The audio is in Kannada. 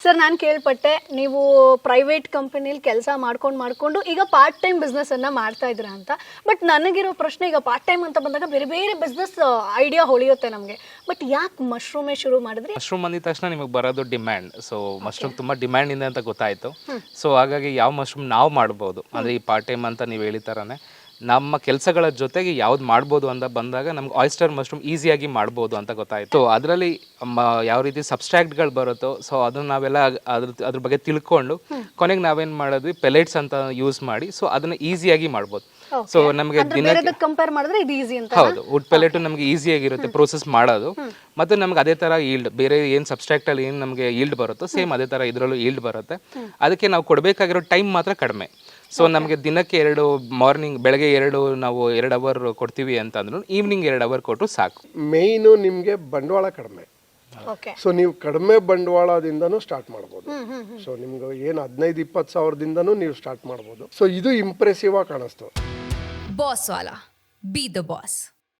ಸರ್ ನಾನು ಕೇಳ್ಪಟ್ಟೆ ನೀವು ಪ್ರೈವೇಟ್ ಕಂಪನಿಲಿ ಕೆಲಸ ಮಾಡ್ಕೊಂಡು ಈಗ ಪಾರ್ಟ್ ಟೈಮ್ ಬಿಸ್ನೆಸ್ ಅನ್ನ ಮಾಡ್ತಾ ಇದ್ದೀರಾ ಅಂತ. ಬಟ್ ನನಗಿರೋ ಪ್ರಶ್ನೆ, ಈಗ ಪಾರ್ಟ್ ಟೈಮ್ ಅಂತ ಬಂದಾಗ ಬೇರೆ ಬೇರೆ ಬಿಸ್ನೆಸ್ ಐಡಿಯಾ ಹೊಳೆಯುತ್ತೆ ನಮಗೆ. ಬಟ್ ಯಾಕೆ ಮಶ್ರೂಮೇ ಶುರು ಮಾಡಿದ್ರಿ? ಮಶ್ರೂಮ್ ಅಂದಿದ ತಕ್ಷಣ ನಿಮಗೆ ಬರೋದು ಡಿಮ್ಯಾಂಡ್. ಸೊ ಮಶ್ರೂಮ್ ತುಂಬ ಡಿಮ್ಯಾಂಡ್ ಇದೆ ಅಂತ ಗೊತ್ತಾಯಿತು. ಸೊ ಹಾಗಾಗಿ ಯಾವ ಮಶ್ರೂಮ್ ನಾವು ಮಾಡ್ಬೋದು ಅಂದರೆ ಈ ಪಾರ್ಟ್ ಟೈಮ್ ಅಂತ ನೀವು ಹೇಳಿತಾರನೇ ನಮ್ಮ ಕೆಲಸಗಳ ಜೊತೆಗೆ ಯಾವ್ದು ಮಾಡ್ಬೋದು ಅಂತ ಬಂದಾಗ ನಮ್ಗೆ ಆಯಿಸ್ಟರ್ ಮಶ್ರೂಮ್ ಈಸಿಯಾಗಿ ಮಾಡ್ಬೋದು ಅಂತ ಗೊತ್ತಾಯಿತು. ಅದರಲ್ಲಿ ಯಾವ ರೀತಿ ಸಬ್ಸ್ಟ್ರಾಕ್ಟ್ಗಳು ಬರುತ್ತೋ ಸೊ ಅದನ್ನ ನಾವೆಲ್ಲ ಅದ್ರ ಬಗ್ಗೆ ತಿಳ್ಕೊಂಡು ಕೊನೆಗೆ ನಾವೇನು ಮಾಡಿದ್ವಿ, ಪೆಲೆಟ್ಸ್ ಅಂತ ಯೂಸ್ ಮಾಡಿ ಸೊ ಅದನ್ನ ಈಸಿಯಾಗಿ ಮಾಡ್ಬೋದು. ಸೊ ನಮಗೆ ದಿನಕ್ಕೆ ಕಂಪೇರ್ ಮಾಡಿದ್ರೆ ಇದು ಈಸಿ ಅಂತ. ಹೌದು, ವುಡ್ ಪೆಲೆಟ್ ನಮಗೆ ಈಸಿಯಾಗಿರುತ್ತೆ ಪ್ರೋಸೆಸ್ ಮಾಡೋದು. ಮತ್ತು ನಮ್ಗೆ ಅದೇ ಥರ ಈಲ್ಡ್, ಬೇರೆ ಏನು ಸಬ್ಸ್ಟ್ರಾಕ್ಟಲ್ಲಿ ಏನು ನಮಗೆ ಈಲ್ಡ್ ಬರುತ್ತೋ ಸೇಮ್ ಅದೇ ಥರ ಇದರಲ್ಲೂ ಈಲ್ಡ್ ಬರುತ್ತೆ. ಅದಕ್ಕೆ ನಾವು ಕೊಡಬೇಕಾಗಿರೋ ಟೈಮ್ ಮಾತ್ರ ಕಡಿಮೆ. ಸೊ ನಮಗೆ ದಿನಕ್ಕೆ 2 ಮಾರ್ನಿಂಗ್ ಬೆಳಗ್ಗೆ 2 ನಾವು 2 ಅವರ್ ಕೊಡ್ತೀವಿ ಅಂತಂದ್ರೂ ಈವ್ನಿಂಗ್ 2 ಅವರ್ ಕೊಟ್ಟರು ಸಾಕು. ಮೇಯ್ನು ನಿಮಗೆ ಬಂಡವಾಳ ಕಡಿಮೆ. ಸೊ ನೀವು ಕಡಿಮೆ ಬಂಡವಾಳದಿಂದನೂ ಸ್ಟಾರ್ಟ್ ಮಾಡ್ಬೋದು. ಸೊ ನಿಮ್ಗೆ ಏನು 15-20 ಸಾವಿರದಿಂದನೂ ನೀವು ಸ್ಟಾರ್ಟ್ ಮಾಡ್ಬೋದು. ಸೊ ಇದು ಇಂಪ್ರೆಸಿವ್ ಆಗಿ ಕಾಣಿಸ್ತು. Boss Vala, B the boss.